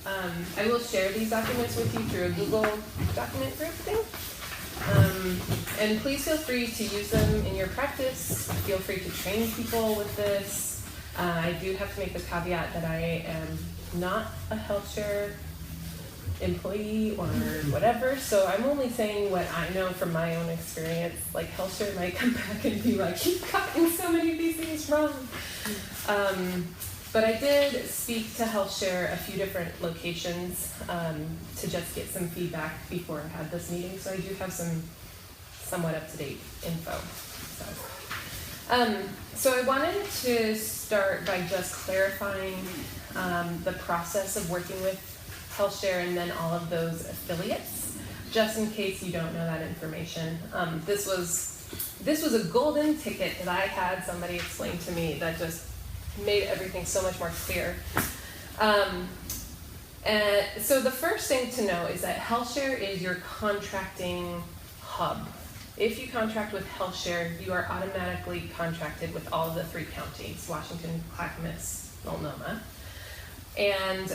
I will share these documents with you through a Google document group thing. And please feel free to use them in your practice. Feel free to train people with this. I do have to make the caveat that I am not a HealthShare employee or whatever, so I'm only saying what I know from my own experience. Like, HealthShare might come back and be like, you've gotten so many of these things wrong. But I did speak to HealthShare a few different locations to just get some feedback before I had this meeting, so I do have some somewhat up-to-date info. So I wanted to start by just clarifying the process of working with HealthShare and then all of those affiliates, just in case you don't know that information. This was a golden ticket that I had somebody explain to me that just made everything so much more clear. And so the first thing to know is that HealthShare is your contracting hub. If you contract with HealthShare, you are automatically contracted with all of the 3 counties, Washington, Clackamas, Multnomah. And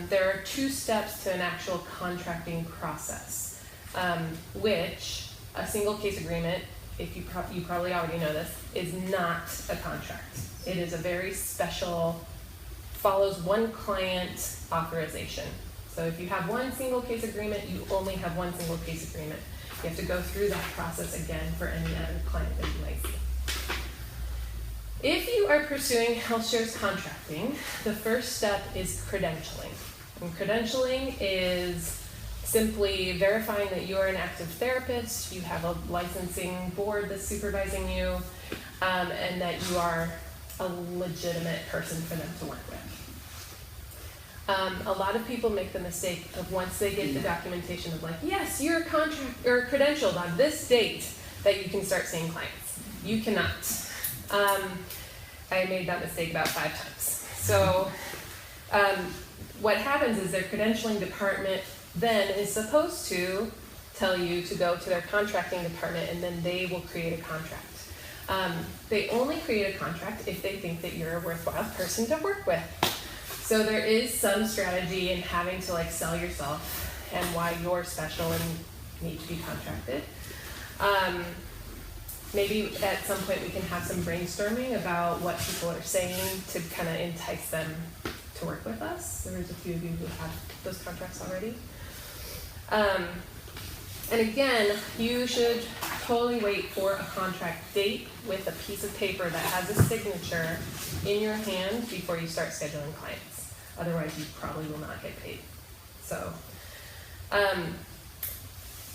there are 2 steps to an actual contracting process, which a single case agreement, if you probably already know this, is not a contract. It is a very special, follows one client authorization. So if you have one single case agreement, you only have one single case agreement. You have to go through that process again for any other client that you might see. If you are pursuing HealthShare's contracting, the first step is credentialing. And credentialing is simply verifying that you are an active therapist, you have a licensing board that's supervising you, and that you are a legitimate person for them to work with. A lot of people make the mistake of, once they get the documentation of like, yes, you're credentialed on this date, that you can start seeing clients. You cannot. I made that mistake about 5 times. So what happens is their credentialing department then is supposed to tell you to go to their contracting department, and then they will create a contract. They only create a contract if they think that you're a worthwhile person to work with. So there is some strategy in having to like sell yourself and why you're special and need to be contracted. Maybe at some point we can have some brainstorming about what people are saying to kind of entice them to work with us. There's a few of you who have those contracts already. And again, you should totally wait for a contract date with a piece of paper that has a signature in your hand before you start scheduling clients. Otherwise, you probably will not get paid. So,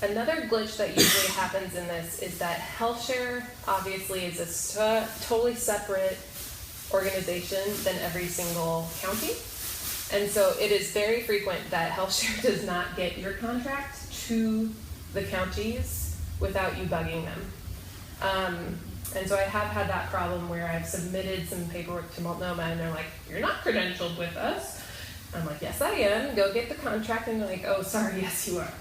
another glitch that usually happens in this is that HealthShare obviously is a totally separate organization than every single county. And so it is very frequent that HealthShare does not get your contract to the counties without you bugging them. And so I have had that problem where I've submitted some paperwork to Multnomah and they're like, you're not credentialed with us. I'm like, yes I am, go get the contract. And they're like, oh sorry, yes you are.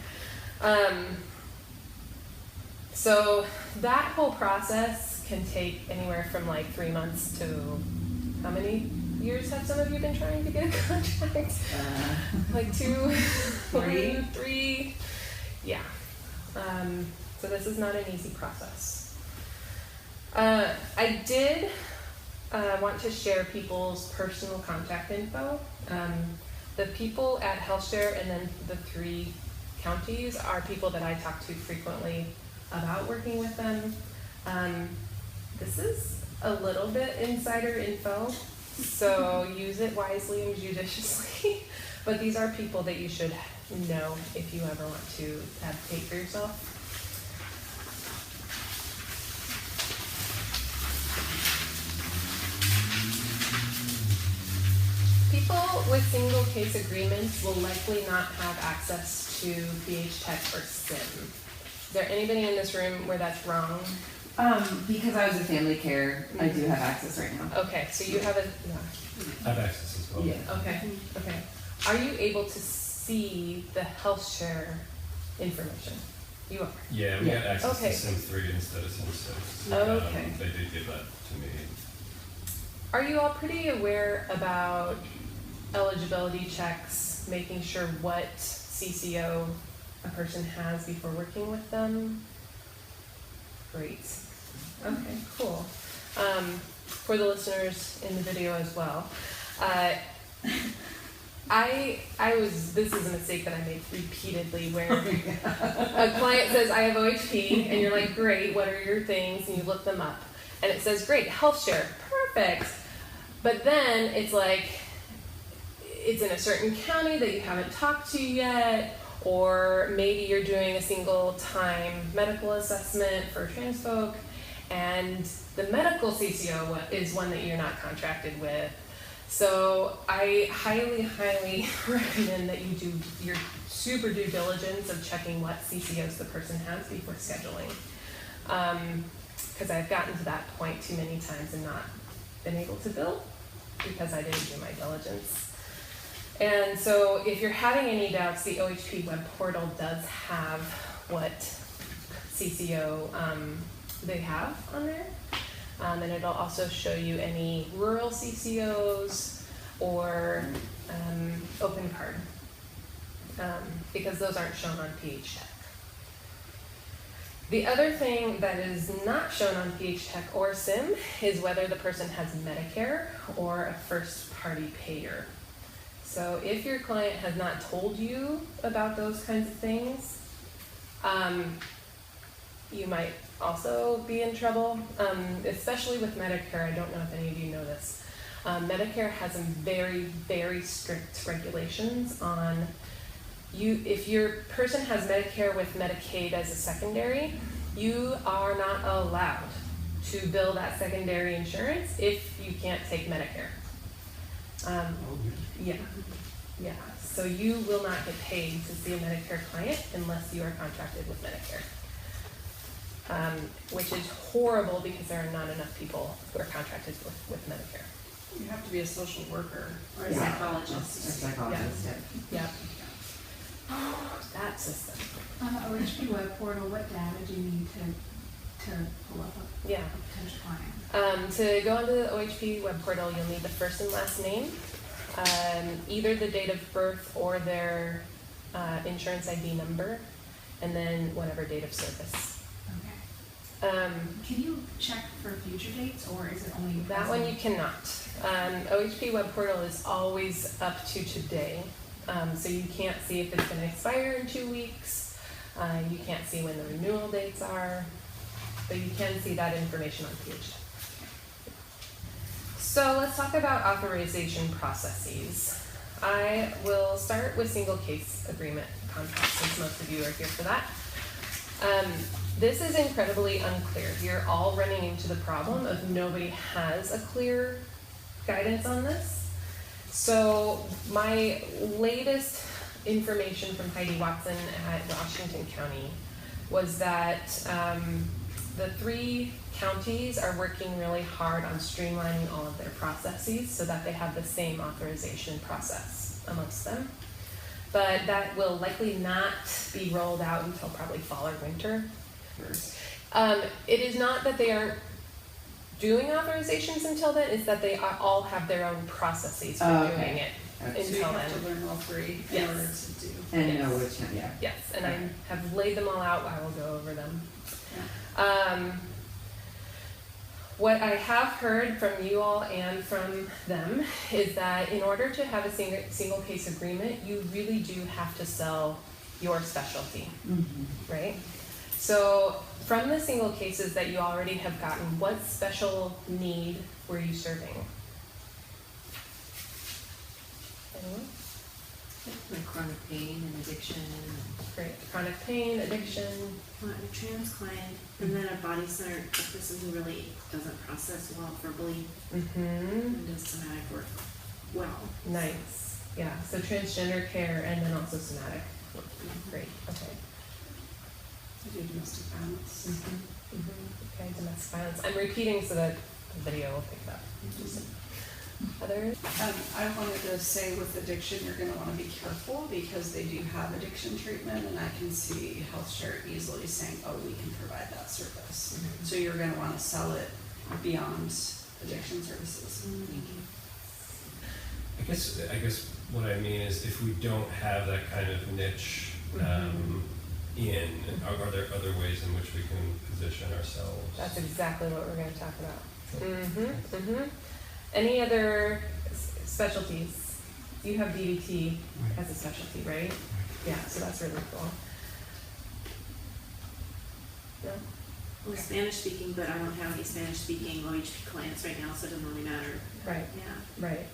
So that whole process can take anywhere from like 3 months to, how many years have some of you been trying to get a contract? Like 2, 3, yeah. So this is not an easy process. I did want to share people's personal contact info. The people at HealthShare and then the 3 counties are people that I talk to frequently about working with them. This is a little bit insider info, so use it wisely and judiciously. But these are people that you should know if you ever want to advocate for yourself. People with single case agreements will likely not have access to BHTech or SIM. Is there anybody in this room where that's wrong? Because I was in family care, I do have access right now. Okay, so you have a, I have access as well. Yeah. okay. Are you able to see the HealthShare information? You are. Yeah, we got access Okay. to Sim 3 instead of Sim 6. Okay. They did give that to me. Are you all pretty aware about eligibility checks is making sure what CCO a person has before working with them. Great. Okay, cool. For the listeners in the video as well, this is a mistake that I make repeatedly where a client says, I have OHP, and you're like, great, what are your things? And you look them up. And it says, great, HealthShare, perfect. But then it's like, it's in a certain county that you haven't talked to yet, or maybe you're doing a single time medical assessment for trans folk, and the medical CCO is one that you're not contracted with. So I highly, highly recommend that you do your super due diligence of checking what CCOs the person has before scheduling. Because I've gotten to that point too many times and not been able to bill because I didn't do my diligence. And so if you're having any doubts, the OHP web portal does have what CCO they have on there. And it'll also show you any rural CCOs or open card, because those aren't shown on PH Tech. The other thing that is not shown on PH Tech or SIM is whether the person has Medicare or a first party payer. So if your client has not told you about those kinds of things, you might also be in trouble, especially with Medicare. I don't know if any of you know this. Medicare has some very, very strict regulations on you. If your person has Medicare with Medicaid as a secondary, you are not allowed to bill that secondary insurance if you can't take Medicare. Yeah. So you will not get paid to see a Medicare client unless you are contracted with Medicare. Which is horrible because there are not enough people who are contracted with Medicare. You have to be a social worker or a Yeah. psychologist. A psychologist, Yep. That system. On the OHP web portal, what data do you need to pull up Yeah. a potential client? To go onto the OHP web portal, you'll need the first and last name, either the date of birth or their insurance ID number, and then whatever date of service. Okay. Can you check for future dates, or is it only That one you cannot. OHP web portal is always up to today, so you can't see if it's going to expire in 2 weeks. You can't see when the renewal dates are, but you can see that information on PH. So let's talk about authorization processes. I will start with single case agreement contracts, since most of you are here for that. This is incredibly unclear. You're all running into the problem of nobody has a clear guidance on this. So my latest information from Heidi Watson at Washington County was that the 3 counties are working really hard on streamlining all of their processes so that they have the same authorization process amongst them. But that will likely not be rolled out until probably fall or winter. It is not that they aren't doing authorizations until then, it's that they all have their own processes for doing it So you until have to then. learn all 3 Yes. in order to do. And Yes. know which, yeah. Yes, and I have laid them all out, I will go over them. What I have heard from you all and from them is that in order to have a single case agreement, you really do have to sell your specialty, right? So from the single cases that you already have gotten, what special need were you serving? Anyone? Like chronic pain and addiction, Great. Chronic pain, addiction. a trans client, and then a body center, a person who really doesn't process well verbally and does somatic work well. Nice. Yeah. So transgender care and then also somatic. Great. Okay. I do domestic violence. Okay. Domestic violence. I'm repeating so that the video will pick it up. Others? I wanted to say with addiction, you're going to want to be careful because they do have addiction treatment, and I can see HealthShare easily saying, oh, we can provide that service. So you're going to want to sell it beyond addiction services. I guess what I mean is if we don't have that kind of niche are there other ways in which we can position ourselves? That's exactly what we're going to talk about. Any other specialties? You have DBT as a specialty, right? Yeah, so that's really cool. Yeah. Well, Spanish speaking, but I don't have any Spanish speaking OHP clients right now, so it doesn't really matter. Right. Yeah. Right.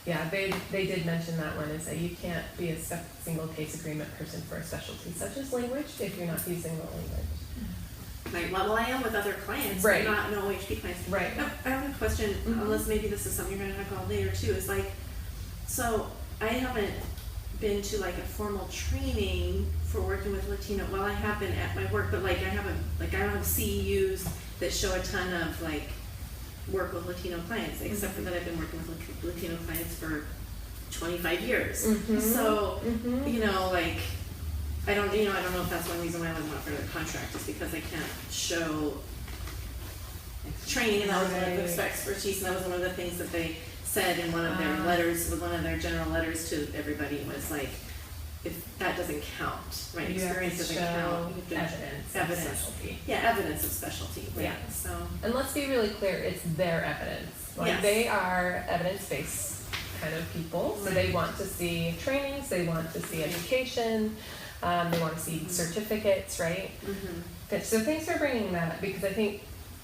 Yeah, they did mention that one, is that you can't be a single case agreement person for a specialty such as language if you're not using the language. Right, well, I am with other clients, Right. but not no OHP clients. Right. I have a question, unless maybe this is something you're gonna talk about later too, is like, so I haven't been to like a formal training for working with Latino, well, I have been at my work, but like I don't have CEUs that show a ton of like work with Latino clients, except for that I've been working with Latino clients for 25 years. So, you know, like, I don't know if that's one reason why I wasn't offered a contract, is because I can't show training, and that was one of the expertise, and that was one of the things that they said in one of their letters, one of their general letters to everybody, was like, if that doesn't count, right? You Experience have to doesn't show count. You have to- evidence. Evidence. Of specialty. Yeah, evidence of specialty, right? Yeah. So, And let's be really clear, it's their evidence. Like Yes. they are evidence-based kind of people, so they want to see trainings, they want to see education, they want to see certificates, right? So thanks for bringing that up, because I think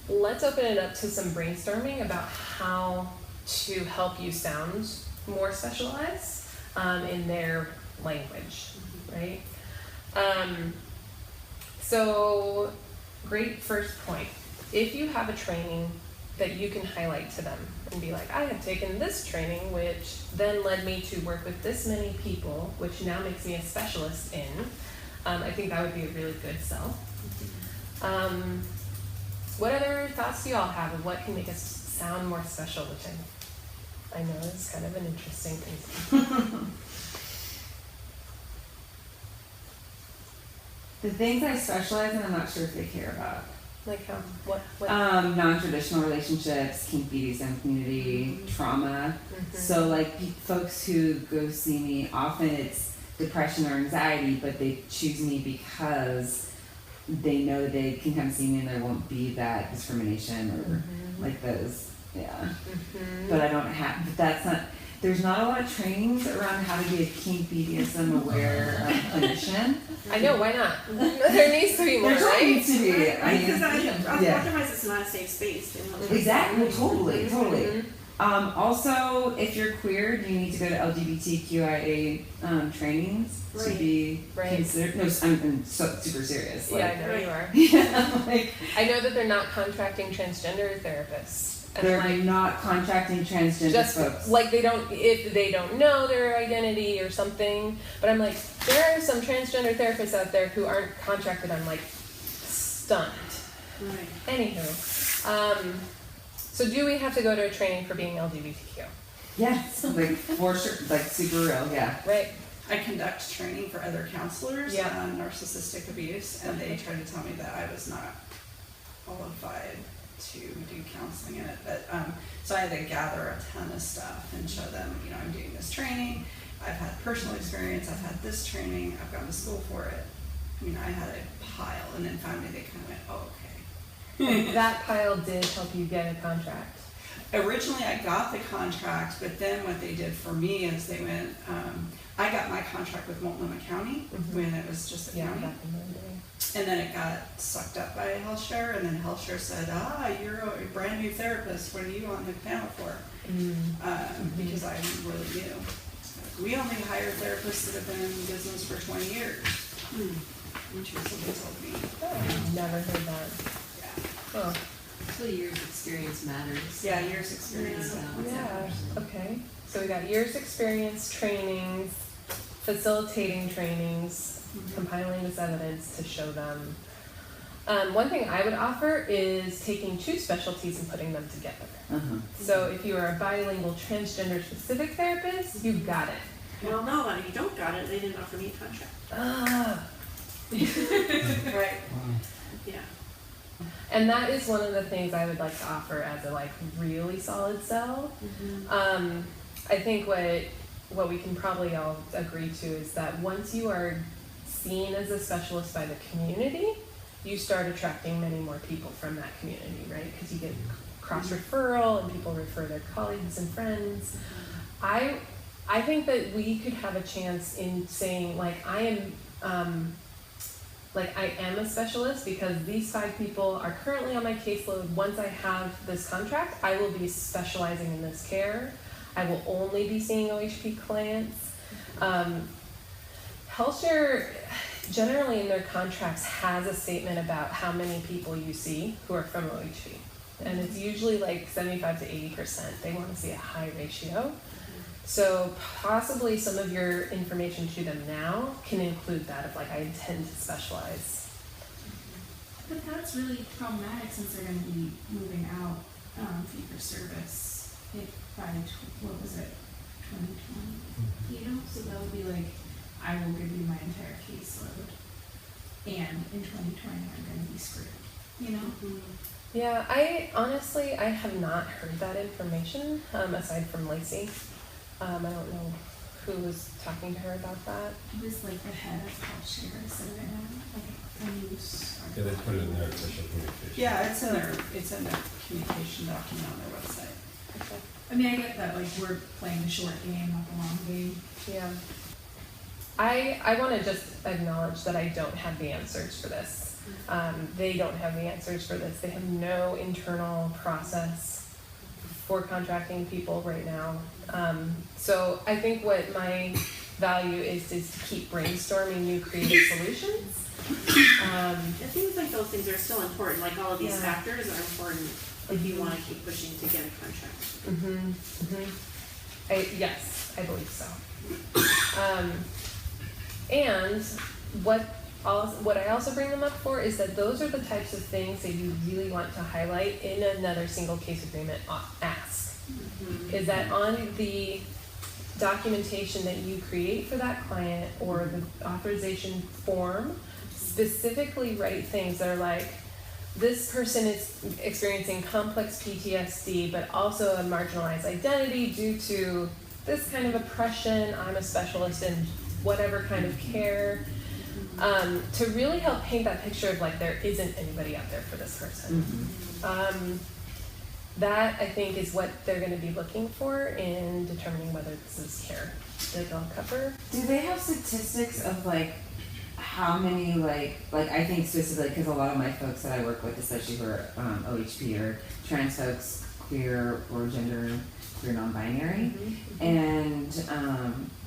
let's open it up to some brainstorming about how to help you sound more specialized in their language, right? So great first point. If you have a training that you can highlight to them and be like, I have taken this training, which then led me to work with this many people, which now makes me a specialist in, I think that would be a really good sell. What other thoughts do you all have of what can make us sound more special, which I know is kind of an interesting thing. The things I specialize in, I'm not sure if they care about. Like how, what? Non-traditional relationships, kink, BDSM community, trauma. So like folks who go see me, often it's depression or anxiety, but they choose me because they know they can come see me and there won't be that discrimination or like those, But I don't have, but that's not, there's not a lot of trainings around how to be a kink, BDSM aware clinician. I know, why not? There needs to be more, There right? needs to be. Because otherwise it's not a safe space. You know? Exactly, totally. Also, if you're queer, you need to go to LGBTQIA trainings to be considered. No, I'm super serious. Like, Yeah, I know you are. Yeah, like I know that they're not contracting transgender therapists. And they're like, not contracting transgender just folks. like if they don't know their identity or something. But I'm like, there are some transgender therapists out there who aren't contracted. I'm like stunned. Right. Anywho, so do we have to go to a training for being LGBTQ? Yes, like for sure, like super real, yeah. Right. I conduct training for other counselors on narcissistic abuse, and they tried to tell me that I was not qualified to do counseling in it. But so I had to gather a ton of stuff and show them, you know, I'm doing this training. I've had personal experience. I've had this training. I've gone to school for it. I mean, I had a pile, and then finally they kind of went, oh, okay. And that pile did help you get a contract. Originally, I got the contract, but then what they did for me is they went, I got my contract with Multnomah County when it was just a county. Back in the day. And then it got sucked up by HealthShare, and then HealthShare said, you're a brand new therapist, what are you on the panel for? Because I'm really new. We only hire therapists that have been in business for 20 years. Interesting, they told me. Oh, I've never heard that. Yeah. Oh. So years experience matters. Yeah, years experience. Yeah, okay. So we got years experience, trainings, facilitating trainings, compiling this evidence to show them. One thing I would offer is taking two specialties and putting them together. So if you are a bilingual transgender specific therapist, you got it. Well, no, you don't got it. They didn't offer me a contract. Ah. Right. Yeah. And that is one of the things I would like to offer as a like really solid sell. I think what we can probably all agree to is that once you are seen as a specialist by the community, you start attracting many more people from that community, right? Because you get cross-referral and people refer their colleagues and friends. I think that we could have a chance in saying, like, I am a specialist because these 5 people are currently on my caseload. Once I have this contract, I will be specializing in this care. I will only be seeing OHP clients. HealthShare generally in their contracts has a statement about how many people you see who are from OHP. And it's usually like 75 to 80%. They want to see a high ratio. So possibly some of your information to them now can include that of like, I intend to specialize. But that's really problematic since they're going to be moving out fee for service by, what was it, 2020? You know, so that would be like, I will give you my entire caseload, and in 2020 I'm going to be screwed, you know? Yeah, I honestly have not heard that information, aside from Lacey. I don't know who was talking to her about that. It was like the head of HealthShare said it in like a news Yeah, they article. put it in their official communication. Yeah, it's in their communication document on their website. Okay. I mean, I get that, like, we're playing the short game, not the long game. Yeah. I want to just acknowledge that I don't have the answers for this. They don't have the answers for this. They have no internal process for contracting people right now. So I think what my value is to keep brainstorming new creative solutions. It seems like those things are still important, like all of these Yeah. factors are important if you want to keep pushing to get a contract. Yes, I believe so. And what I also bring them up for is that those are the types of things that you really want to highlight in another single case agreement ask. Is that on the documentation that you create for that client or the authorization form, specifically write things that are like, this person is experiencing complex PTSD, but also a marginalized identity due to this kind of oppression. I'm a specialist in whatever kind of care. To really help paint that picture of like, there isn't anybody out there for this person. That I think is what they're going to be looking for in determining whether this is care that they'll cover. Do they have statistics of like how many like I think specifically because a lot of my folks that I work with, especially who are OHP or trans folks, queer or gender queer non-binary, and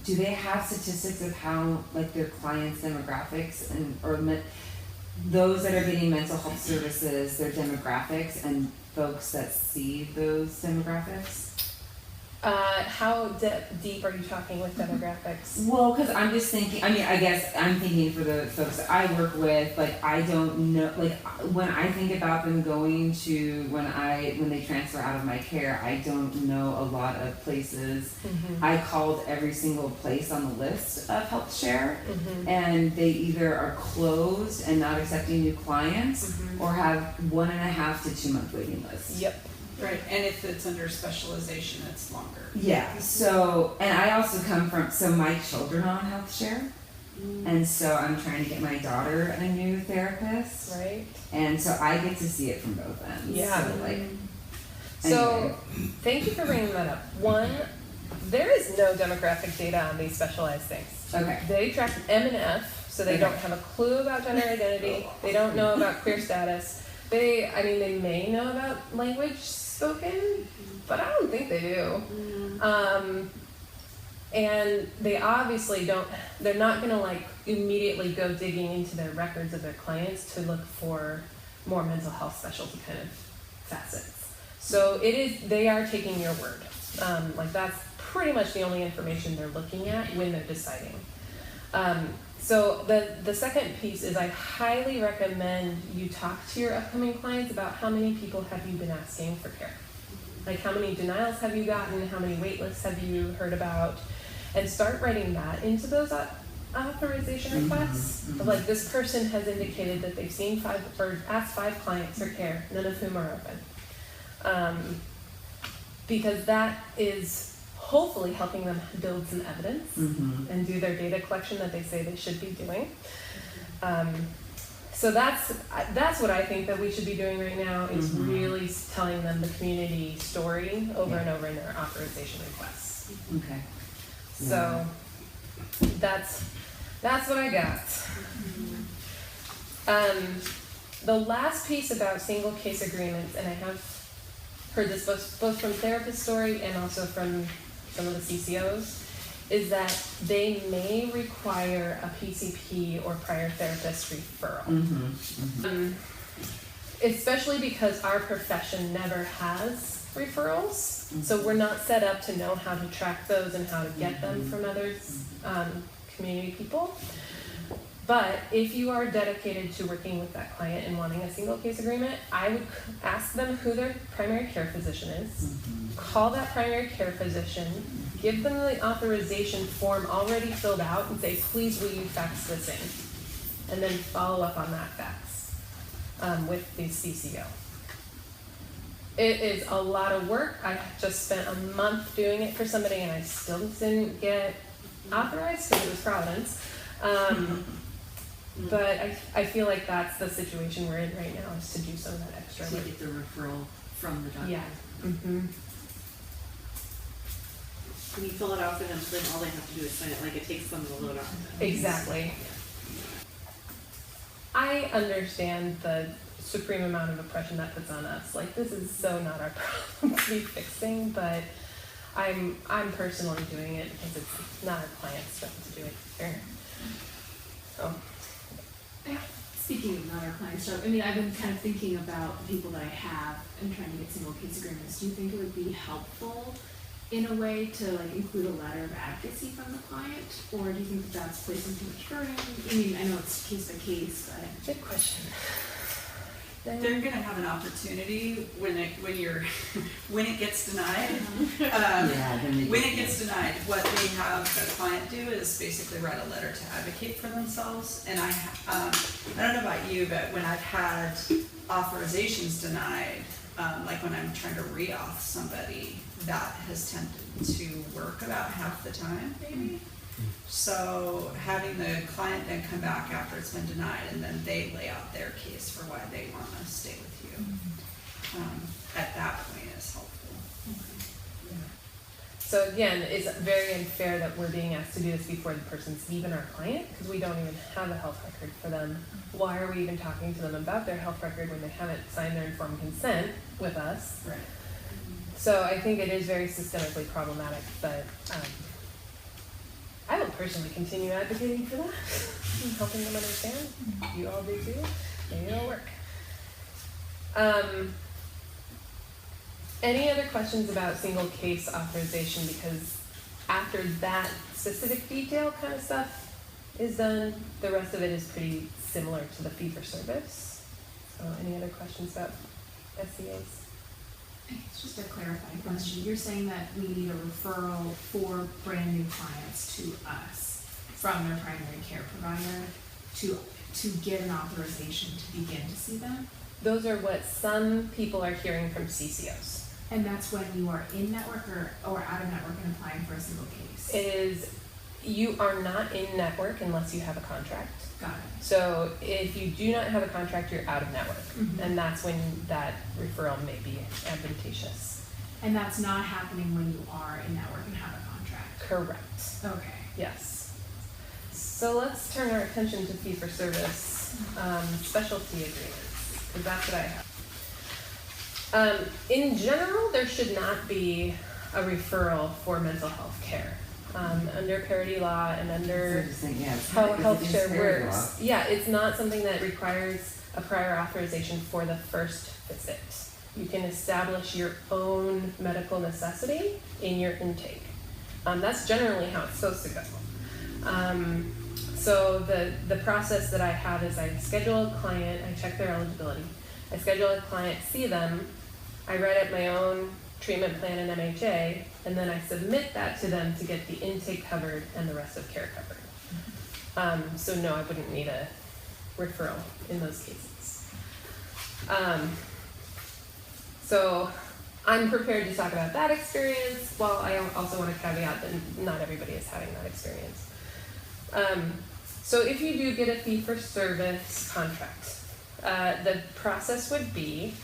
do they have statistics of how like their clients' demographics and those that are getting mental health services, their demographics and folks that see those demographics? How deep are you talking with demographics? Well, because I'm just thinking, I mean, I guess I'm thinking for the folks that I work with, like, I don't know, like, when I think about them going to, when they transfer out of my care, I don't know a lot of places. I called every single place on the list of HealthShare, and they either are closed and not accepting new clients, or have 1.5 to 2 month waiting lists. Yep. Right, and if it's under specialization, it's longer. Yeah, so, and I also come from, so my children are on HealthShare, and so I'm trying to get my daughter a new therapist, Right. and so I get to see it from both ends. Yeah. So, like, So, anyway. thank you for bringing that up. One, there is no demographic data on these specialized things. Okay. They track M and F, so they Okay. don't have a clue about gender identity. They don't know about queer status. They may know about language spoken, but I don't think they do. And they obviously don't, they're not gonna like immediately go digging into their records of their clients to look for more mental health specialty kind of facets. So they are taking your word. Like that's pretty much the only information they're looking at when they're deciding. So the second piece is I highly recommend you talk to your upcoming clients about how many people have you been asking for care. Like how many denials have you gotten, how many wait lists have you heard about, and start writing that into those authorization requests. Of like this person has indicated that they've seen asked 5 clients for care, none of whom are open. Because that is hopefully helping them build some evidence and do their data collection that they say they should be doing. So that's what I think that we should be doing right now, is really telling them the community story over and over in their authorization requests. Okay. So that's what I got. The last piece about single case agreements, and I have heard this both from therapist story and also from some of the CCOs, is that they may require a PCP or prior therapist referral. Especially because our profession never has referrals, so we're not set up to know how to track those and how to get them from other community people. But if you are dedicated to working with that client and wanting a single case agreement, I would ask them who their primary care physician is, call that primary care physician, give them the authorization form already filled out and say, please will you fax this in? And then follow up on that fax with the CCO. It is a lot of work. I just spent a month doing it for somebody and I still didn't get authorized because it was Providence. But I feel like that's the situation we're in right now, is to do some of that extra To work. get the referral from the doctor. Yeah. When you fill it out for them, then all they have to do is sign it, like it takes them to load up. Exactly. I understand the supreme amount of oppression that puts on us. Like, this is so not our problem to be fixing, but I'm personally doing it because it's not our client's job to do it either. So. Speaking of not our clients, so I mean, I've been kind of thinking about the people that I have and trying to get single case agreements. Do you think it would be helpful in a way to like include a letter of advocacy from the client, or do you think that that's placing too much burden? I mean, I know it's case by case, but Good question. They're gonna have an opportunity when it gets denied. When it gets denied, what they have the client do is basically write a letter to advocate for themselves. And I don't know about you, but when I've had authorizations denied, like when I'm trying to re-auth somebody, that has tended to work about half the time, maybe. So having the client then come back after it's been denied, and then they lay out their case for why they want to stay with you, at that point is helpful. So again, it's very unfair that we're being asked to do this before the person's even our client, because we don't even have a health record for them. Why are we even talking to them about their health record when they haven't signed their informed consent with us? Right. So I think it is very systemically problematic, but I will personally continue advocating for that and helping them understand. You all do too. Maybe it'll work. Any other questions about single case authorization? Because after that specific detail kind of stuff is done, the rest of it is pretty similar to the fee for service. So any other questions about SCAs? it's just a clarifying question. You're saying that we need a referral for brand new clients to us from their primary care provider to get an authorization to begin to see them? Those are what some people are hearing from CCOs. And that's when you are in network or out of network and applying for a single case? It is, you are not in network unless you have a contract. Got it. So if you do not have a contract, you're out of network. And that's when that referral may be advantageous. And that's not happening when you are in network and have a contract? Correct. Okay. Yes. So let's turn our attention to fee-for-service specialty agreements, because that's what I have. In general, there should not be a referral for mental health care. Under parity law and under how HealthShare works. Yeah, it's not something that requires a prior authorization for the first visit. You can establish your own medical necessity in your intake. That's generally how it's supposed to go. So the process that I have is I schedule a client, I check their eligibility. I schedule a client, see them, I write up my own treatment plan and MHA, and then I submit that to them to get the intake covered and the rest of care covered. So no, I wouldn't need a referral in those cases. So I'm prepared to talk about that experience, while I also want to caveat that not everybody is having that experience. So if you do get a fee-for-service contract, the process would be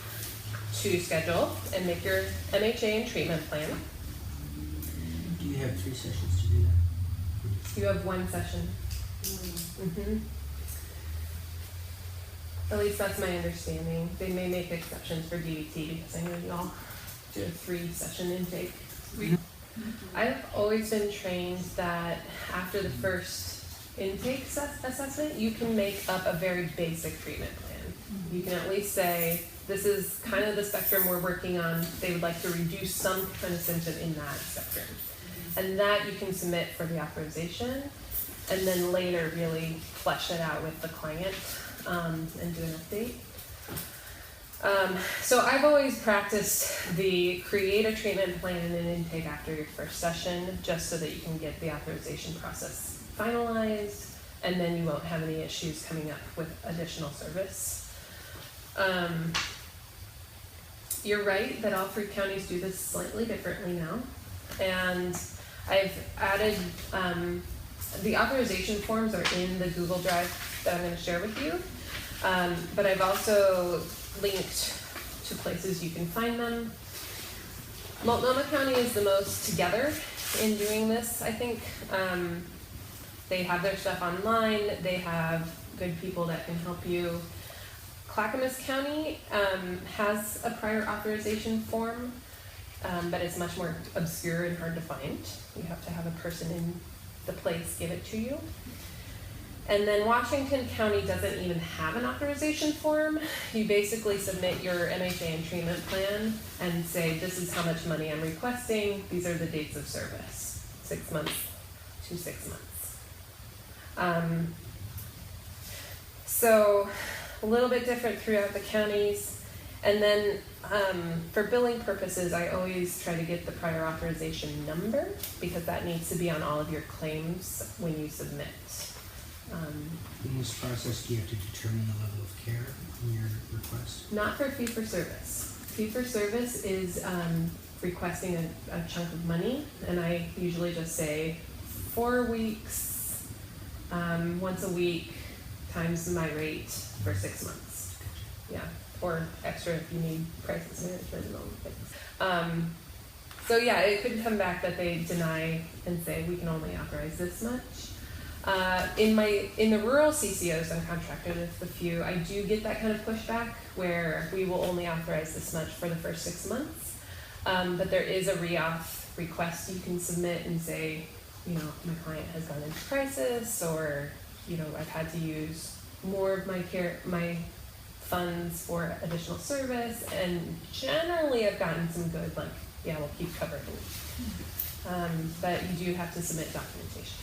to schedule and make your MHA and treatment plan. Do you have 3 sessions to do that? You have 1 session. Mm-hmm. At least that's my understanding. They may make exceptions for DVT because I know you all do a 3-session intake. I've always been trained that after the first intake assessment, you can make up a very basic treatment plan. You can at least say, this is kind of the spectrum we're working on. They would like to reduce some kind of symptom in that spectrum. And that you can submit for the authorization, and then later really flesh it out with the client and do an update. So I've always practiced the create a treatment plan and an intake after your first session, just so that you can get the authorization process finalized, and then you won't have any issues coming up with additional service. You're right that all 3 counties do this slightly differently now, and I've added, the authorization forms are in the Google Drive that I'm going to share with you, but I've also linked to places you can find them. Multnomah County is the most together in doing this, I think. They have their stuff online, they have good people that can help you. Clackamas County has a prior authorization form, but it's much more obscure and hard to find. You have to have a person in the place give it to you. And then Washington County doesn't even have an authorization form. You basically submit your MHA and treatment plan and say, this is how much money I'm requesting, these are the dates of service, 6 months to 6 months. So a little bit different throughout the counties. And then for billing purposes, I always try to get the prior authorization number, because that needs to be on all of your claims when you submit. In this process, do you have to determine the level of care in your request? Not for fee-for-service. Fee-for-service is requesting a chunk of money, and I usually just say 4 weeks, once a week, times my rate for 6 months. Yeah, or extra if you need crisis management and all the things. So yeah, it could come back that they deny and say we can only authorize this much. In the rural CCOs I'm contracted with a few, I do get that kind of pushback where we will only authorize this much for the first 6 months. But there is a reauth request you can submit and say, my client has gone into crisis, or I've had to use more of my funds for additional service, and generally I've gotten some good, we'll keep covering. But you do have to submit documentation.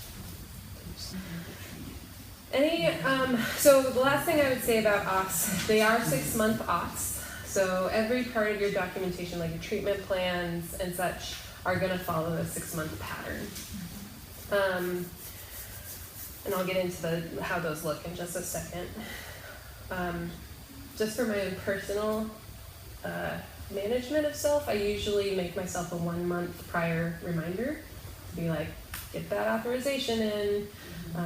So the last thing I would say about auths, they are 6-month auths. So every part of your documentation, like your treatment plans and such, are going to follow a 6-month pattern. And I'll get into how those look in just a second. Just for my own personal management of self, I usually make myself a 1-month prior reminder to be like, get that authorization in,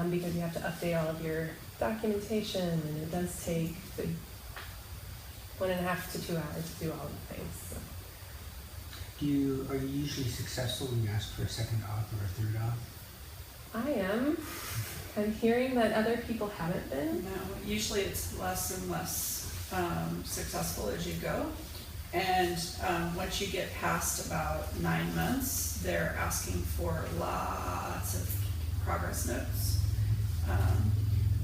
because you have to update all of your documentation, and it does take 1.5 to 2 hours to do all the things. So. Are you usually successful when you ask for a second auth or a third auth? I am. I'm hearing that other people haven't been. No, usually it's less and less successful as you go. And once you get past about 9 months, they're asking for lots of progress notes.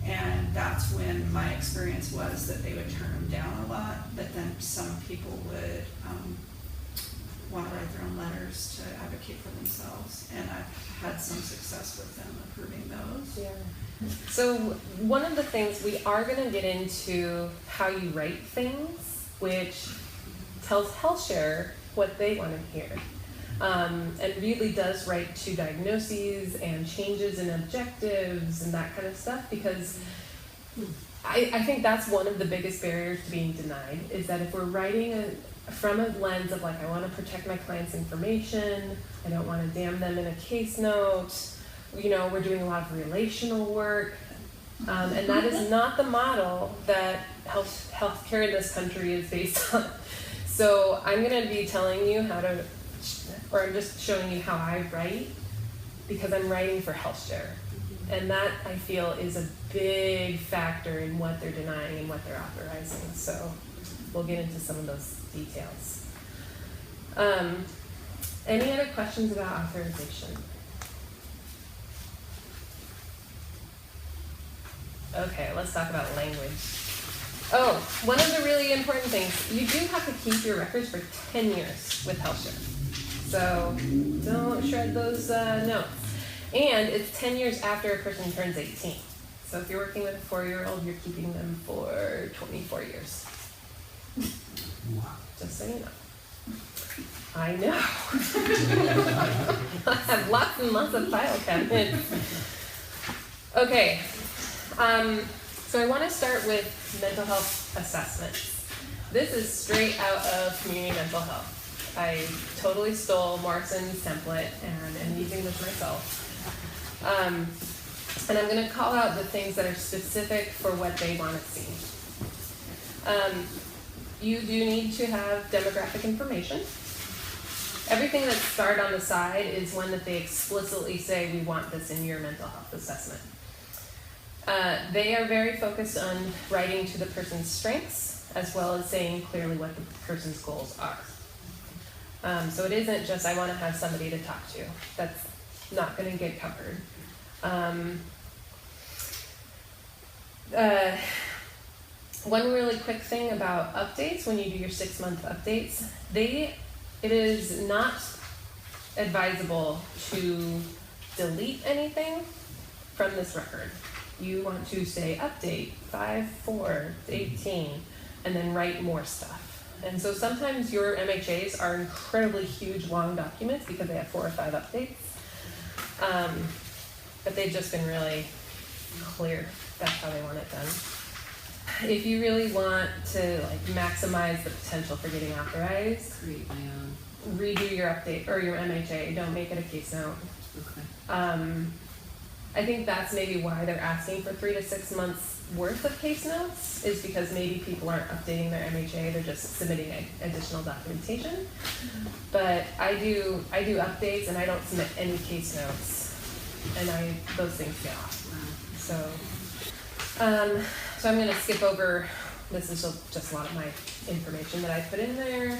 And that's when my experience was that they would turn them down a lot, but then some people would want to write their own letters to advocate for themselves. And I've had some success with them approving those. Yeah. So one of the things, we are going to get into how you write things, which tells HealthShare what they want to hear. And really does write to diagnoses and changes in objectives and that kind of stuff, because I think that's one of the biggest barriers to being denied, is that if we're writing from a lens of like, I want to protect my client's information, I don't want to damn them in a case note, you know, we're doing a lot of relational work, and that is not the model that healthcare in this country is based on. So I'm going to be telling you how to, or I'm just showing you how I write, because I'm writing for HealthShare. And that, I feel, is a big factor in what they're denying and what they're authorizing. So we'll get into some of those details. Any other questions about authorization? Okay, let's talk about language. Oh, one of the really important things, you do have to keep your records for 10 years with HealthShare. So don't shred those notes. And it's 10 years after a person turns 18. So if you're working with a 4-year-old, you're keeping them for 24 years. Wow. Just so you know. I know. I have lots and lots of file cabinets. Okay. So I want to start with mental health assessments. This is straight out of community mental health. I totally stole Morrison's template and am using this myself. And I'm going to call out the things that are specific for what they want to see. You do need to have demographic information. Everything that's starred on the side is one that they explicitly say, we want this in your mental health assessment. They are very focused on writing to the person's strengths, as well as saying clearly what the person's goals are. So it isn't just, I want to have somebody to talk to. That's not going to get covered. One really quick thing about updates, when you do your 6-month updates, it is not advisable to delete anything from this record. You want to say update 5/4/18 and then write more stuff. And so sometimes your MHAs are incredibly huge, long documents because they have 4 or 5 updates. But they've just been really clear. That's how they want it done. If you really want to like maximize the potential for getting authorized, Create my own. redo your update or your MHA. Don't make it a case note. Okay. I think that's maybe why they're asking for 3 to 6 months worth of case notes, is because maybe people aren't updating their MHA, they're just submitting additional documentation. But I do updates and I don't submit any case notes, and those things get off. So I'm gonna skip over, this is just a lot of my information that I put in there.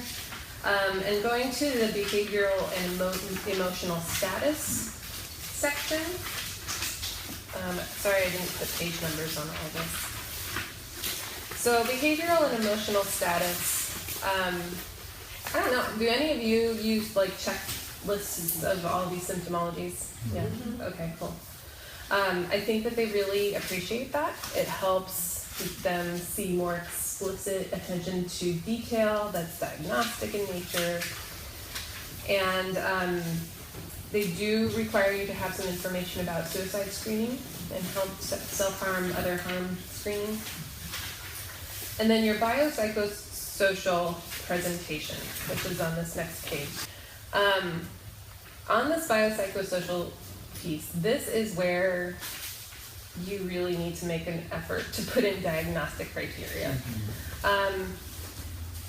And going to the behavioral and emotional status section. Sorry I didn't put page numbers on all this. So behavioral and emotional status, I don't know, do any of you use like checklists of all these symptomologies? Yeah, okay, cool. I think that they really appreciate that. It helps them see more explicit attention to detail that's diagnostic in nature. And they do require you to have some information about suicide screening and self-harm, other harm screening. And then your biopsychosocial presentation, which is on this next page. On this biopsychosocial piece, this is where you really need to make an effort to put in diagnostic criteria.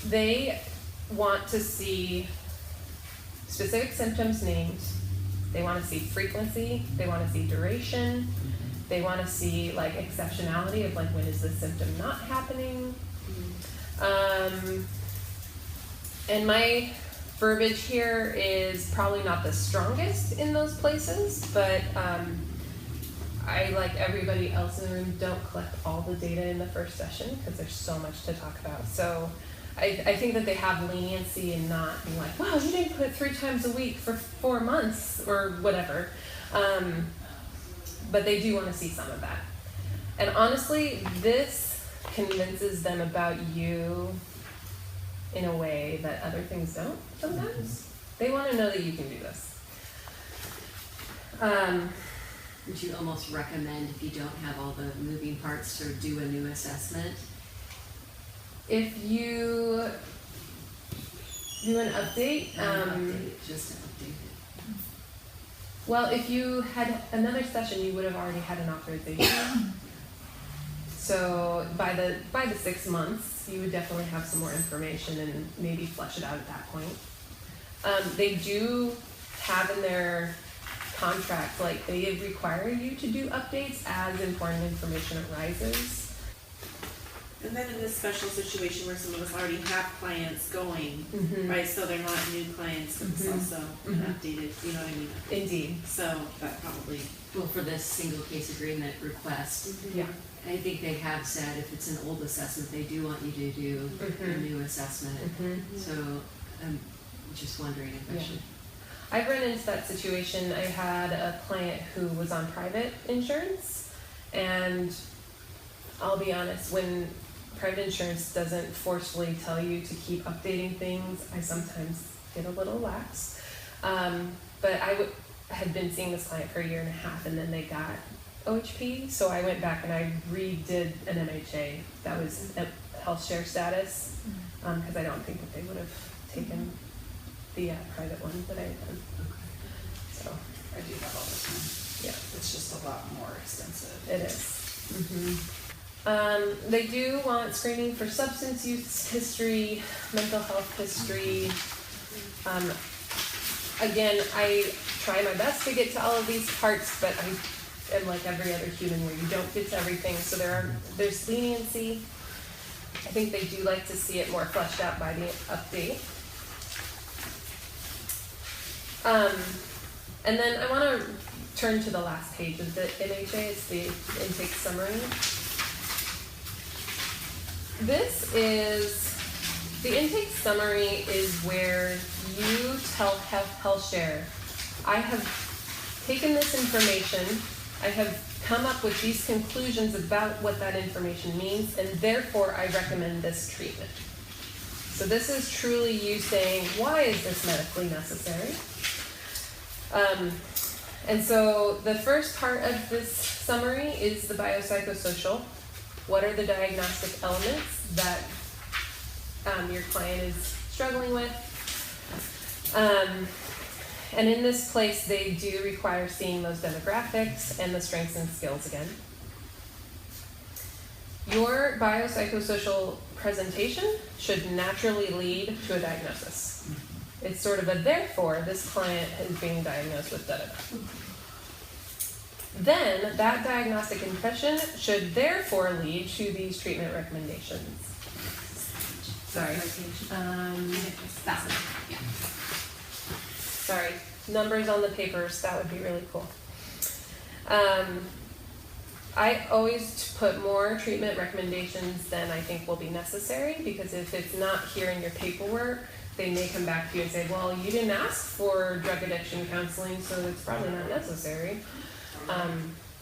They want to see specific symptoms named. They want to see frequency. They want to see duration. They want to see like exceptionality of like, when is this symptom not happening? And my verbiage here is probably not the strongest in those places, but I, like everybody else in the room, don't collect all the data in the first session because there's so much to talk about. So I think that they have leniency in not being like, wow, you didn't put it 3 times a week for 4 months or whatever. But they do want to see some of that. And honestly, this convinces them about you in a way that other things don't sometimes. They want to know that you can do this. Would you almost recommend, if you don't have all the moving parts, to do a new assessment? If you Do an update. Just to update it. Well, if you had another session, you would have already had an authorization. So by the 6 months, you would definitely have some more information and maybe flesh it out at that point. They do have in their contract, like they require you to do updates as important information arises. And then in this special situation where some of us already have clients going, Mhm. right, so they're not new clients, but it's Mhm. also an Mhm. updated, you know what I mean? Indeed. So that probably. Well, for this single case agreement request, Yeah. I think they have said if it's an old assessment, they do want you to do a Mhm. new assessment. Mhm. So I'm just wondering if I Yeah. should. I've run into that situation. I had a client who was on private insurance, and I'll be honest, when private insurance doesn't forcefully tell you to keep updating things, I sometimes get a little lax. But I had been seeing this client for a year and a half, and then they got OHP, so I went back and I redid an MHA that was a HealthShare status, because I don't think that they would have taken the private one that I had done. So, I do that all the time. yeah, It's just a lot more extensive. it is. They do want screening for substance use history, mental health history. Again, I try my best to get to all of these parts, but I am like every other human where you don't get to everything, so there's leniency. I think they do like to see it more fleshed out by the update. And then I want to turn to the last page of the MHA, it's the intake summary. The intake summary is where you tell HealthShare, I have taken this information, I have come up with these conclusions about what that information means, and therefore I recommend this treatment. So this is truly you saying, why is this medically necessary? And so the first part of this summary is the biopsychosocial. What are the diagnostic elements that your client is struggling with? And in this place, they do require seeing those demographics and the strengths and skills again. Your biopsychosocial presentation should naturally lead to a diagnosis. It's sort of a therefore, this client is being diagnosed with da-da-da. Then that diagnostic confession should therefore lead to these treatment recommendations. Sorry. That one, yeah. Sorry, numbers on the papers, that would be really cool. I always put more treatment recommendations than I think will be necessary, because if it's not here in your paperwork, they may come back to you and say, well, you didn't ask for drug addiction counseling, so it's probably not necessary.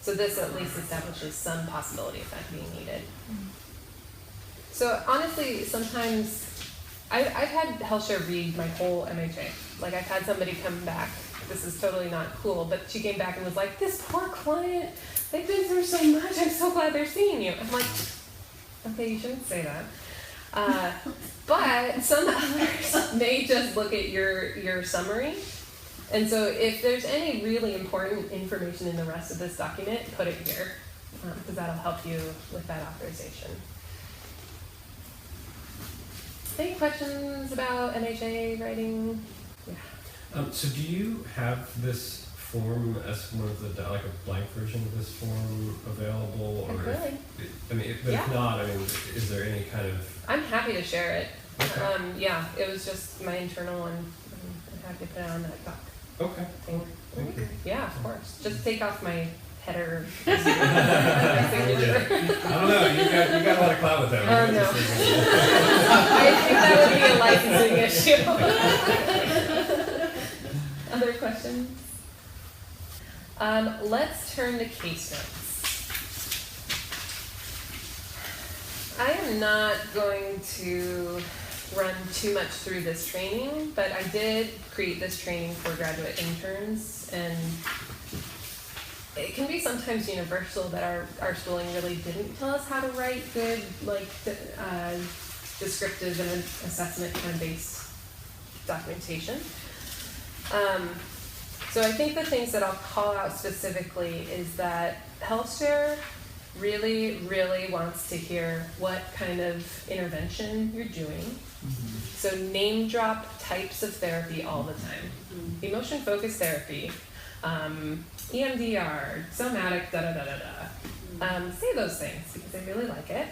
So this at least establishes some possibility of that being needed. So honestly, sometimes I've had HealthShare read my whole MHA. Like I've had somebody come back, this is totally not cool, but she came back and was like, this poor client, they've been through so much, I'm so glad they're seeing you. I'm like, okay, you shouldn't say that. But some others may just look at your summary. And so if there's any really important information in the rest of this document, put it here, because that'll help you with that authorization. Any questions about MHA writing? Yeah. So do you have this form as one of the, like a blank version of this form available? Or Really? But Yeah. if not, is there any kind of... I'm happy to share it. Okay. Yeah, it was just my internal one. I'm happy to put it on that doc Okay. thing. Thank you. Yeah, of course. Just take off my header. Yeah. I don't know, you got a lot of clout with that. Oh, no. I think that would be a licensing issue. Other questions? Let's turn to case notes. I am not going to run too much through this training, but I did create this training for graduate interns, and it can be sometimes universal that our schooling really didn't tell us how to write good, like, descriptive and assessment kind of based documentation. So I think the things that I'll call out specifically is that HealthShare really, really wants to hear what kind of intervention you're doing. So name drop types of therapy all the time. Emotion focused therapy, EMDR, somatic, say those things because I really like it.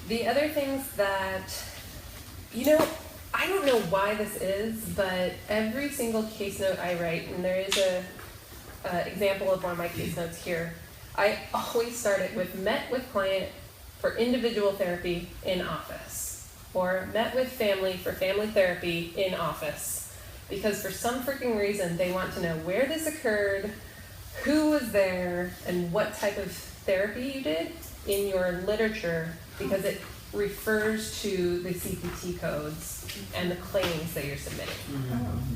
The other things that, I don't know why this is, but every single case note I write, and there is a example of one of my case notes here, I always start it with met with client for individual therapy in office, or met with family for family therapy in office, because for some freaking reason they want to know where this occurred, who was there, and what type of therapy you did in your literature, because it refers to the CPT codes and the claims that you're submitting.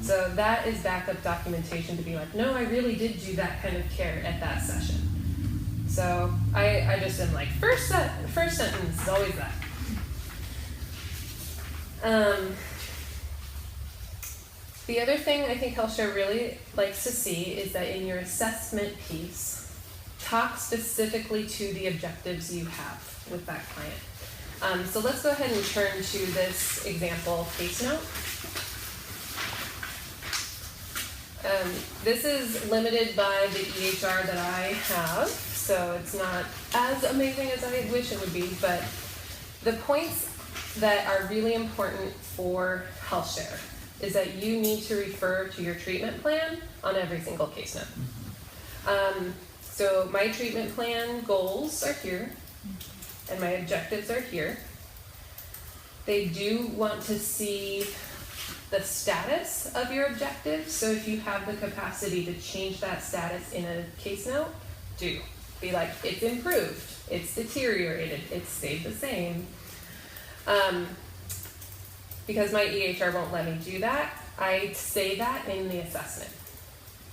So that is backup documentation to be like, no, I really did do that kind of care at that session. So I just am like, first sentence is always that. The other thing I think HealthShare really likes to see is that in your assessment piece, talk specifically to the objectives you have with that client. So let's go ahead and turn to this example case note. This is limited by the EHR that I have, so it's not as amazing as I wish it would be, but the points that are really important for HealthShare is that you need to refer to your treatment plan on every single case note. So my treatment plan goals are here, and my objectives are here. They do want to see the status of your objectives, so if you have the capacity to change that status in a case note, do. Be like, it's improved, it's deteriorated, it's stayed the same. Because my EHR won't let me do that, I say that in the assessment.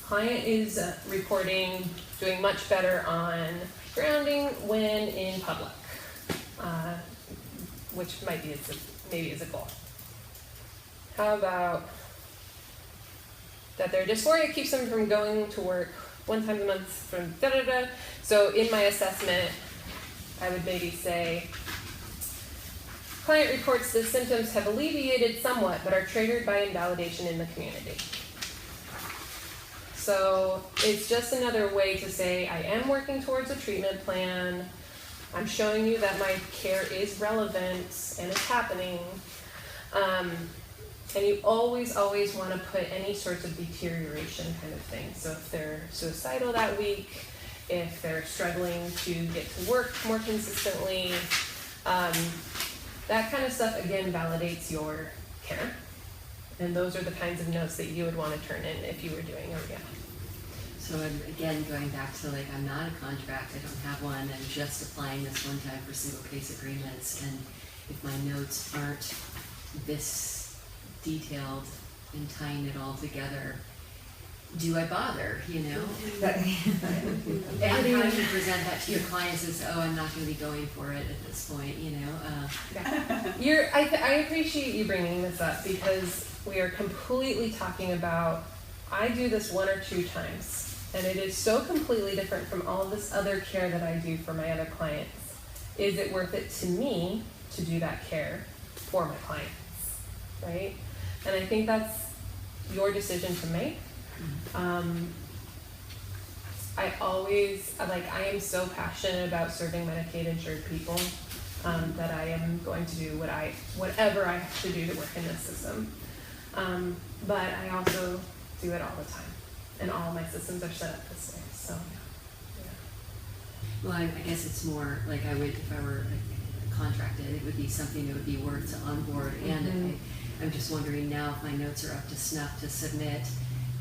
Client is reporting doing much better on grounding when in public, which maybe is a goal. How about that their dysphoria keeps them from going to work 1 time a month from da-da-da. So in my assessment, I would maybe say, client reports the symptoms have alleviated somewhat, but are triggered by invalidation in the community. So it's just another way to say, I am working towards a treatment plan. I'm showing you that my care is relevant and it's happening. And you always want to put any sorts of deterioration kind of thing. So if they're suicidal that week, if they're struggling to get to work more consistently, that kind of stuff, again, validates your care. And those are the kinds of notes that you would want to turn in if you were doing a rehab. So again, going back to like, I'm not a contract, I don't have one, I'm just applying this one time for single case agreements, and if my notes aren't this detailed and tying it all together, do I bother, And how do you present that to your clients as, oh, I'm not going to be going for it at this point, Yeah. I appreciate you bringing this up because we are completely talking about, I do this 1 or 2 times, and it is so completely different from all this other care that I do for my other clients. Is it worth it to me to do that care for my clients, right? And I think that's your decision to make. I am so passionate about serving Medicaid insured people that I am going to do whatever I have to do to work in this system. But I also do it all the time, and all my systems are set up this way. So, yeah. Well, I guess it's more like I would, if I were contracted, it would be something that would be worth to onboard. And I'm just wondering now if my notes are up to snuff to submit,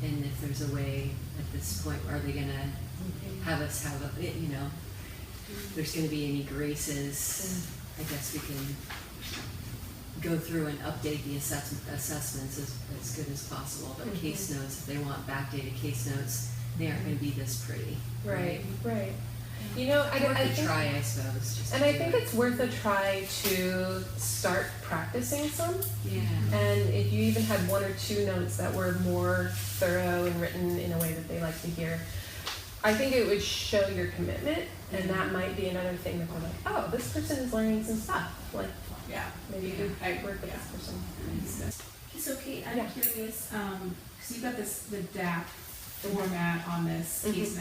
and if there's a way at this point, are they going to have us have there's going to be any graces? I guess we can go through and update the assessments as good as possible. But case notes, if they want backdated case notes, they aren't going to be this pretty. Right. You know, Worth I a think, try, I suppose. Just and to I do think it. it's worth a try to start practicing some. Yeah. And if you even had one or two notes that were more thorough and written in a way that they like to hear, I think it would show your commitment, and that might be another thing that they're like, oh, this person is learning some stuff. Like, Yeah. maybe you could work with this person. So Kate, I'm Yeah. curious, because you've got the DAP format on this case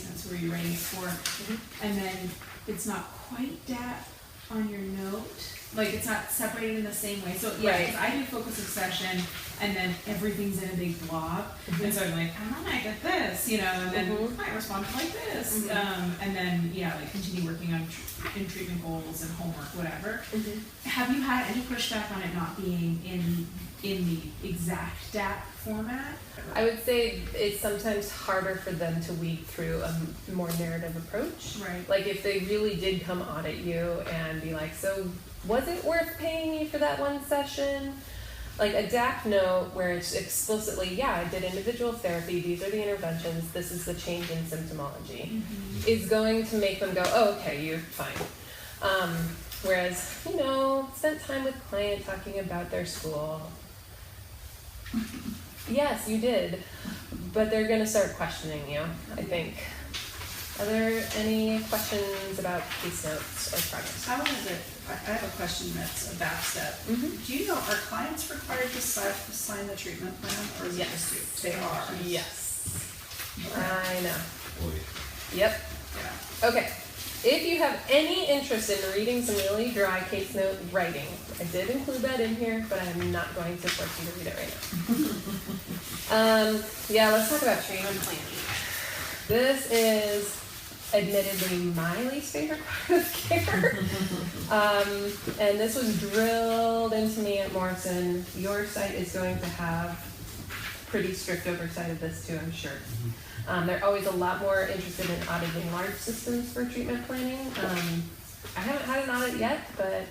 notes where you're writing it for, and then it's not quite DAP on your note, like it's not separated in the same way. So yeah, Right. 'cause I do focus of session, and then everything's in a big blob, and so I'm like, I might get this, you know, and then I respond like this, and then like continue working on in treatment goals and homework, whatever. Have you had any pushback on it not being in the exact DAP format? I would say it's sometimes harder for them to weed through a more narrative approach. Right. Like if they really did come audit you and be like, so was it worth paying you for that one session? Like a DAP note where it's explicitly, yeah, I did individual therapy, these are the interventions, this is the change in symptomology, is going to make them go, oh, okay, you're fine. Whereas, spent time with client talking about their school. Yes, you did, but they're going to start questioning you, I think. Are there any questions about case notes or projects? I have a question that's a back step. Do you know, are clients required to sign the treatment plan, or is it just you? They are. Yes. I know. Boy. Yep. Yeah. Okay. If you have any interest in reading some really dry case note writing, I did include that in here, but I'm not going to force you to read it right now. Let's talk about treatment planning. This is admittedly my least favorite part of care. And this was drilled into me at Morrison. Your site is going to have pretty strict oversight of this too, I'm sure. They're always a lot more interested in auditing large systems for treatment planning. I haven't had an audit yet, but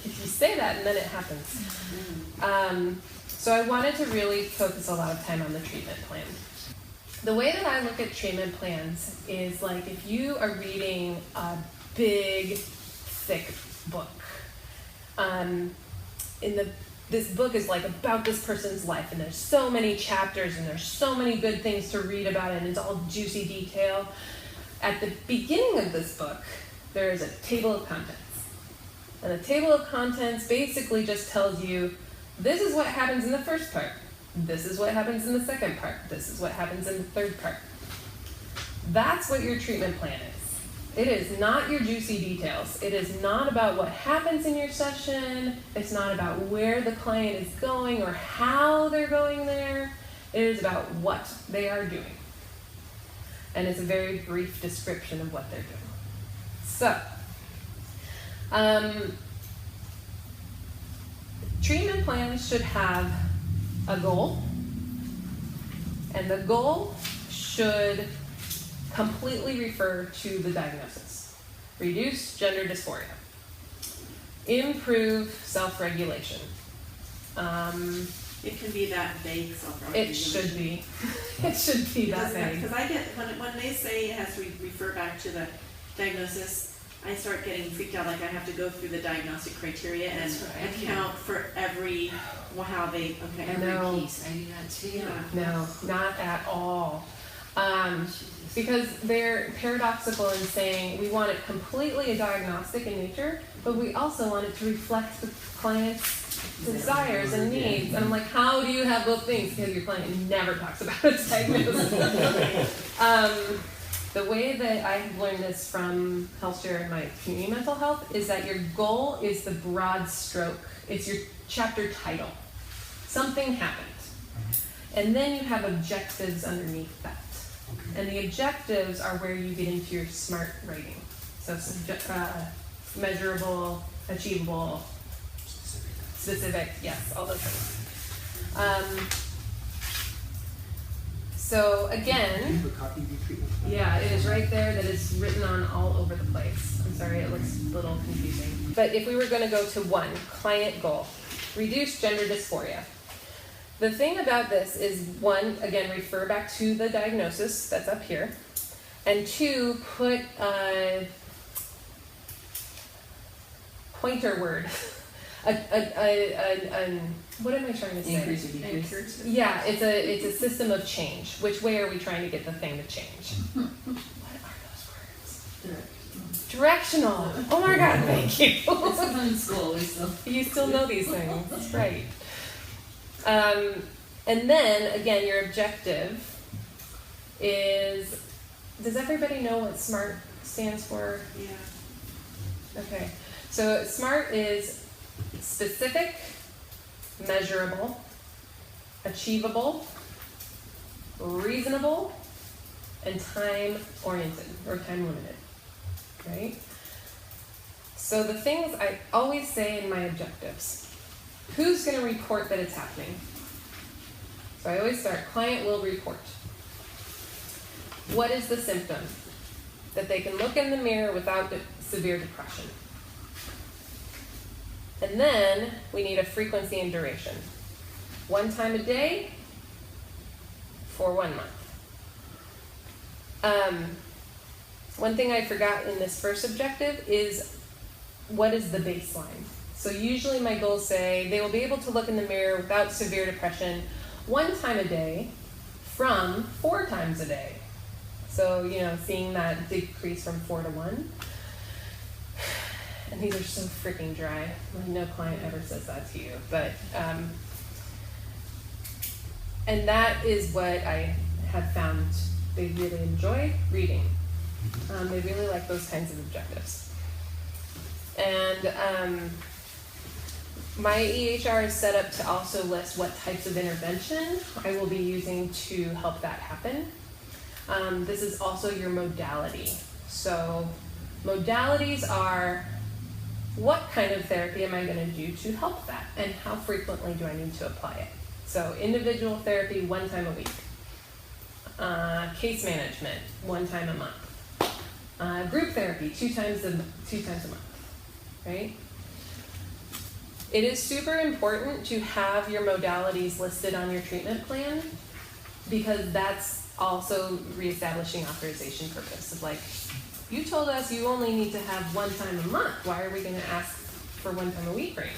you say that and then it happens. So I wanted to really focus a lot of time on the treatment plan. The way that I look at treatment plans is like if you are reading a big, thick book, this book is like about this person's life, and there's so many chapters and there's so many good things to read about it, and it's all juicy detail. At the beginning of this book, there is a table of contents. And the table of contents basically just tells you, this is what happens in the first part. This is what happens in the second part. This is what happens in the third part. That's what your treatment plan is. It is not your juicy details. It is not about what happens in your session. It's not about where the client is going or how they're going there. It is about what they are doing. And it's a very brief description of what they're doing. So, treatment plans should have a goal, and the goal should completely refer to the diagnosis. Reduce gender dysphoria. Improve self-regulation. It can be that vague, It should be. It should be that vague. Because I get, when they say it has to refer back to the diagnosis, I start getting freaked out, like I have to go through the diagnostic criteria and account for every, how they, Every No. piece, I do that too. Yeah. No, not at all. Because they're paradoxical in saying we want it completely diagnostic in nature, but we also want it to reflect the client's desires and needs. And I'm like, how do you have both things? Because your client never talks about its diagnosis. The way that I've learned this from HealthShare and my community mental health is that your goal is the broad stroke. It's your chapter title. Something happened. And then you have objectives underneath that. And the objectives are where you get into your smart writing. So measurable, achievable, specific, yes, all those things. So Do you again, have a copy of your treatment plan? yeah, it is right there that is written on all over the place. I'm sorry, it looks a little confusing. But if we were going to go to one, client goal, reduce gender dysphoria. The thing about this is, one, again, refer back to the diagnosis that's up here. And 2, put a pointer word. What am I trying to say? Increase or decrease? Yeah, it's a system of change. Which way are we trying to get the thing to change? What are those words? Directional. Oh my God, thank you. in school, we still. You still know these things. That's right. And then, again, your objective is, does everybody know what SMART stands for? Yeah. Okay. So SMART is specific, measurable, achievable, reasonable, and time-oriented, or time-limited, right? So the things I always say in my objectives, who's going to report that it's happening? So I always start, client will report. What is the symptom? That they can look in the mirror without severe depression. And then we need a frequency and duration. 1 time a day for 1 month. One thing I forgot in this first objective is, what is the baseline? So usually my goals say they will be able to look in the mirror without severe depression 1 time a day from 4 times a day. So, seeing that decrease from 4 to 1. And these are so freaking dry. No client ever says that to you. But, and that is what I have found they really enjoy reading. They really like those kinds of objectives. And my EHR is set up to also list what types of intervention I will be using to help that happen. This is also your modality. So modalities are, what kind of therapy am I going to do to help that? And how frequently do I need to apply it? So individual therapy 1 time a week. Case management 1 time a month. Group therapy 2 times a month, right? It is super important to have your modalities listed on your treatment plan, because that's also reestablishing authorization purpose. Of like, you told us you only need to have 1 time a month. Why are we going to ask for 1 time a week right now?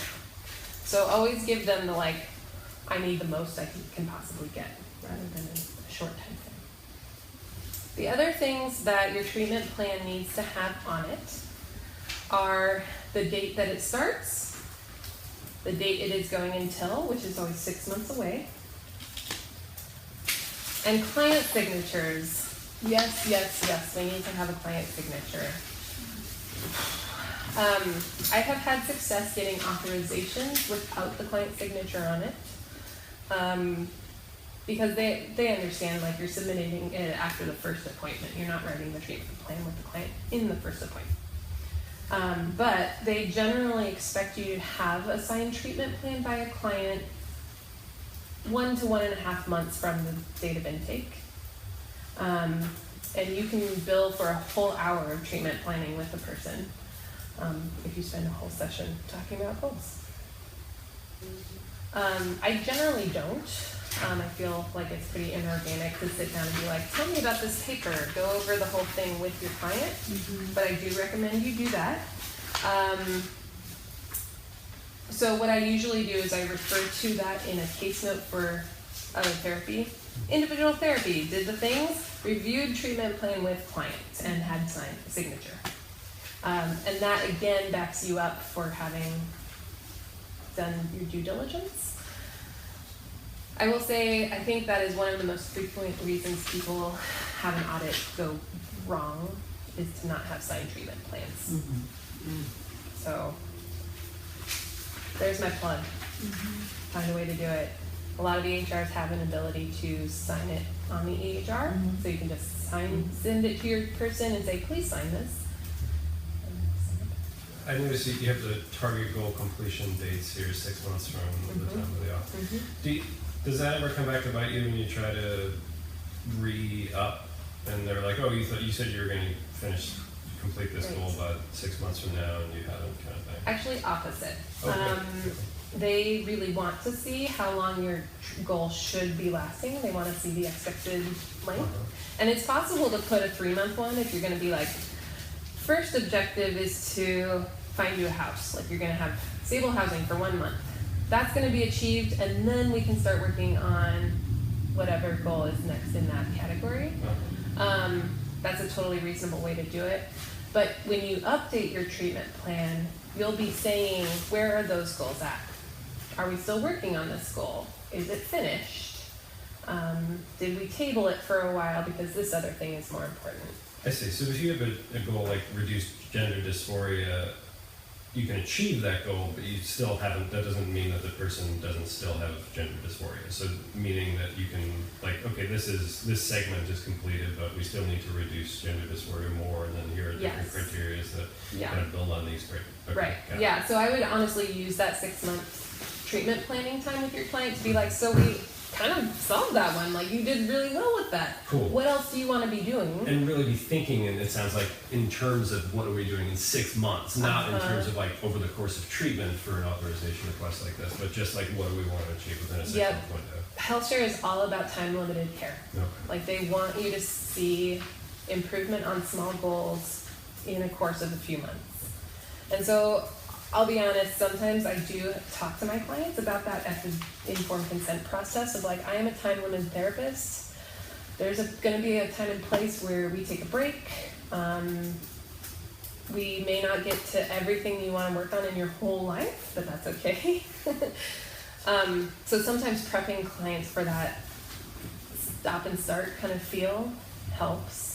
So always give them the I need the most I can possibly get, rather than a short time frame. The other things that your treatment plan needs to have on it are the date that it starts, the date it is going until, which is always 6 months away, and client signatures. Yes, we need to have a client signature. I have had success getting authorizations without the client signature on it. Because they understand, you're submitting it after the first appointment. You're not writing the treatment plan with the client in the first appointment. But they generally expect you to have a signed treatment plan by a client 1 to 1.5 months from the date of intake. And you can bill for a whole hour of treatment planning with the person if you spend a whole session talking about goals. I generally don't. I feel like it's pretty inorganic to sit down and be like, tell me about this paper, go over the whole thing with your client. But I do recommend you do that. So what I usually do is I refer to that in a case note for other therapy. Individual therapy, did the things, reviewed treatment plan with clients, and had signed signature. And that again backs you up for having done your due diligence. I will say, I think that is one of the most frequent reasons people have an audit go wrong, is to not have signed treatment plans. So there's my plug. Find a way to do it. A lot of EHRs have an ability to sign it on the EHR, so you can just send it to your person and say, please sign this. I noticed you have the target goal completion dates here 6 months from the time of the offer. Does that ever come back to bite you when you try to re-up and they're like, oh, you said you were going to complete this goal about 6 months from now, and you haven't, kind of thing? Actually, opposite. Okay. they really want to see how long your goal should be lasting. They want to see the expected length. And it's possible to put a 3-month one if you're going to be like, first objective is to find you a house. Like you're going to have stable housing for 1 month. That's going to be achieved, and then we can start working on whatever goal is next in that category. That's a totally reasonable way to do it. But when you update your treatment plan, you'll be saying, where are those goals at? Are we still working on this goal? Is it finished? Did we table it for a while because this other thing is more important? I see. So if you have a goal like reduce gender dysphoria, you can achieve that goal, but you still haven't, that doesn't mean that the person doesn't still have gender dysphoria. So meaning that you can, like, okay, this segment is completed, but we still need to reduce gender dysphoria more, and then here are different criteria that kind of build on these. Okay, right. Yeah. So I would honestly use that 6-month treatment planning time with your client to be like, so we kind of solved that one. Like, you did really well with that. Cool. What else do you want to be doing? And really be thinking, and it sounds like, in terms of what are we doing in 6 months, not in terms of like over the course of treatment for an authorization request like this, but just like what do we want to achieve within a 6-month window. HealthShare is all about time-limited care. Okay. Like, they want you to see improvement on small goals in a course of a few months. And so, I'll be honest, sometimes I do talk to my clients about that at the informed consent process of like, I am a time-limited therapist. There's going to be a time and place where we take a break. We may not get to everything you want to work on in your whole life, but that's okay. So sometimes prepping clients for that stop and start kind of feel helps.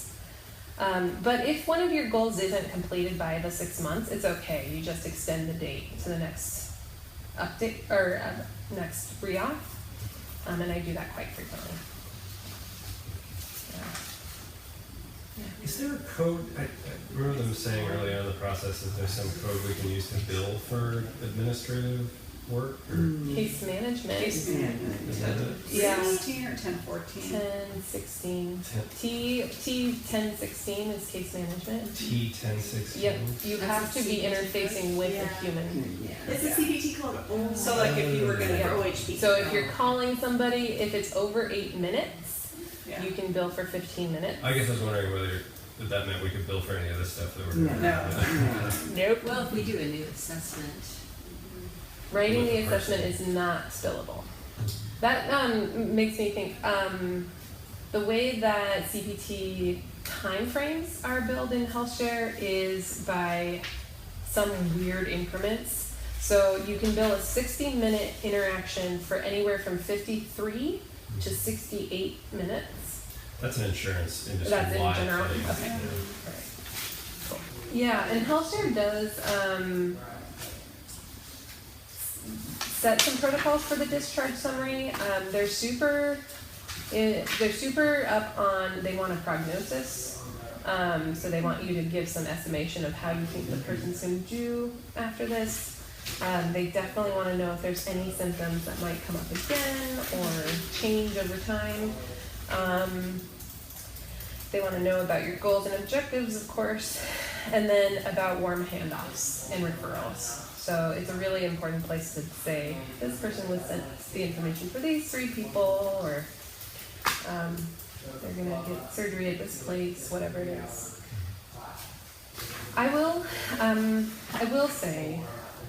But if one of your goals isn't completed by the 6 months, it's okay. You just extend the date to the next update or next re-auth, and I do that quite frequently. Yeah. Is there a code? I remember them saying early on in the process that there's some code we can use to bill for administrative work or Case management. Case management. is that it? Yeah. 16 or 1014? 1016. T1016 is case management. T1016. Yep, you That's have a to be CPT interfacing with Yeah. a human. It's a CPT code only. So like if you were gonna Yeah. For OHP. So if you're calling somebody, if it's over 8 minutes, Yeah. you can bill for 15 minutes. I guess I was wondering whether that meant we could bill for any of this stuff that we're doing. No. Nope. Well, if we do a new assessment, Writing With the the assessment person. is not billable. That makes me think, the way that CPT timeframes are billed in HealthShare is by some weird increments. So you can bill a 60-minute interaction for anywhere from 53 to 68 minutes. That's an insurance industry That's in wide general? thing. Okay. Yeah. Right. Cool. Yeah, and HealthShare does set some protocols for the discharge summary. They're super up on, they want a prognosis. So they want you to give some estimation of how you think the person's going to do after this. They definitely want to know if there's any symptoms that might come up again or change over time. They want to know about your goals and objectives, of course, and then about warm handoffs and referrals. So it's a really important place to say, this person was sent the information for these 3 people, or they're going to get surgery at this place, whatever it is. I will say,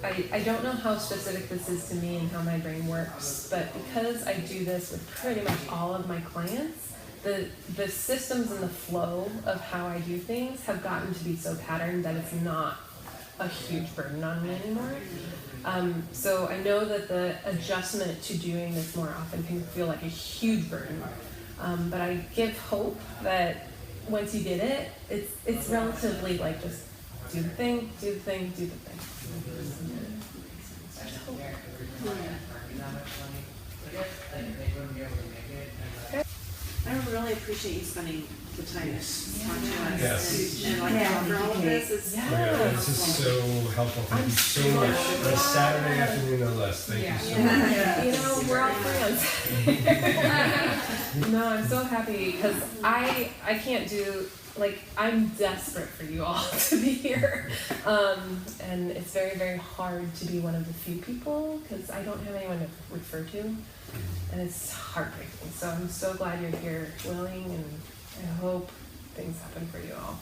I don't know how specific this is to me and how my brain works, but because I do this with pretty much all of my clients, the systems and the flow of how I do things have gotten to be so patterned that it's not a huge burden on me anymore. So I know that the adjustment to doing this more often can feel like a huge burden. But I give hope that once you get it, it's relatively like just do the thing, do the thing, do the thing. There's hope. I really appreciate you spending the time to Yes. talk to us Yes. and like Yeah, cover all of this. It's Yeah. Yeah, this is so helpful. Thank you so much. On a Saturday afternoon, no less. Thank you so much. Yeah. You know, we're all friends. No, I'm so happy because I can't do, like, I'm desperate for you all to be here. And it's very, very hard to be one of the few people because I don't have anyone to refer to. And it's heartbreaking. So I'm so glad you're here, willing, and I hope things happen for you all.